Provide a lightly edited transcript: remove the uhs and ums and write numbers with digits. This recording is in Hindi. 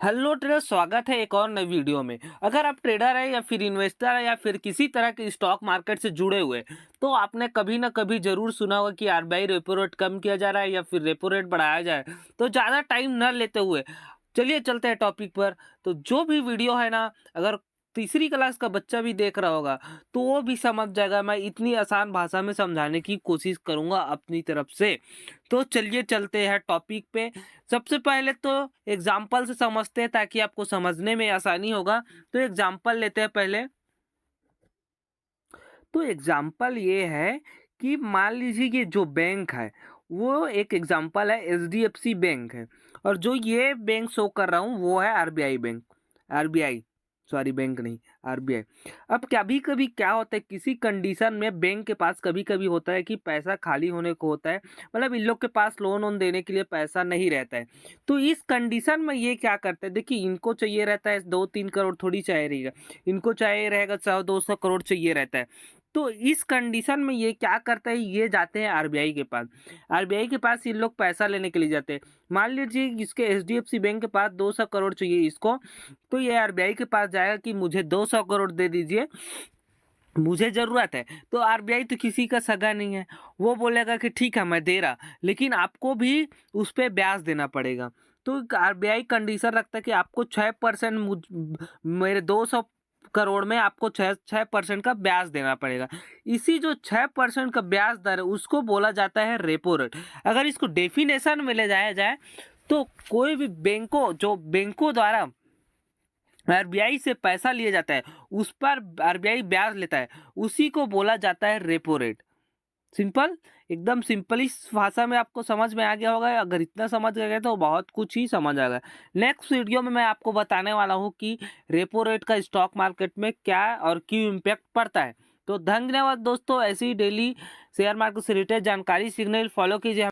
हेलो ट्रेडर, स्वागत है एक और नई वीडियो में। अगर आप ट्रेडर है या फिर इन्वेस्टर है या फिर किसी तरह के स्टॉक मार्केट से जुड़े हुए हैं, तो आपने कभी ना कभी जरूर सुना होगा कि आरबीआई रेपो रेट कम किया जा रहा है या फिर रेपो रेट बढ़ाया जाए। तो ज़्यादा टाइम न लेते हुए चलिए चलते हैं टॉपिक पर। तो जो भी वीडियो है ना, अगर तीसरी क्लास का बच्चा भी देख रहा होगा तो वो भी समझ जाएगा। मैं इतनी आसान भाषा में समझाने की कोशिश करूंगा अपनी तरफ से। तो चलिए चलते हैं टॉपिक पे। सबसे पहले तो एग्जाम्पल से समझते हैं ताकि आपको समझने में आसानी होगा। तो एग्जाम्पल लेते हैं पहले। तो एग्जाम्पल ये है कि मान लीजिए कि जो बैंक है वो एक एग्जाम्पल है, एचडीएफसी बैंक है। और जो ये बैंक शो कर रहा हूँ वो है RBI bank. RBI, sorry bank नहीं, आरबीआई। अब कभी कभी क्या होता है, किसी कंडीशन में बैंक के पास कभी कभी होता है कि पैसा खाली होने को होता है, मतलब इन लोग के पास लोन वोन देने के लिए पैसा नहीं रहता है। तो इस कंडीशन में ये क्या करते हैं, देखिए इनको चाहिए रहता है 2-3 करोड़, थोड़ी चाहिए रहेगा, इनको चाहिए रहेगा 100-200 करोड़ चाहिए रहता है। तो इस कंडीशन में ये क्या करते हैं, ये जाते हैं आरबीआई के पास। आरबीआई के पास ये लोग पैसा लेने के लिए जाते हैं। मान लीजिए इसके एचडीएफसी बैंक के पास 200 करोड़ चाहिए इसको। तो ये आरबीआई के पास जाएगा कि मुझे 200 करोड़ दे दीजिए, मुझे ज़रूरत है। तो आरबीआई तो किसी का सगा नहीं है, वो बोलेगा कि ठीक है मैं दे रहा, लेकिन आपको भी उस पे ब्याज देना पड़ेगा। तो आरबीआई कंडीशन रखता है कि आपको 6% मेरे 200 करोड़ में आपको 6% का ब्याज देना पड़ेगा। इसी जो 6% का ब्याज दर है उसको बोला जाता है रेपो रेट। अगर इसको डेफिनेशन में ले जाया जाए तो कोई भी बैंकों द्वारा आरबीआई से पैसा लिया जाता है उस पर आरबीआई ब्याज लेता है, उसी को बोला जाता है रेपो रेट। सिंपल, एकदम सिंपल इस भाषा में आपको समझ में आ गया होगा। अगर इतना समझ गए तो बहुत कुछ ही समझ आ गया। नेक्स्ट वीडियो में मैं आपको बताने वाला हूँ कि रेपो रेट का स्टॉक मार्केट में क्या और क्यों इम्पैक्ट पड़ता है। तो धन्यवाद दोस्तों, ऐसी डेली शेयर मार्केट से रिलेटेड जानकारी सीखने फॉलो कीजिए।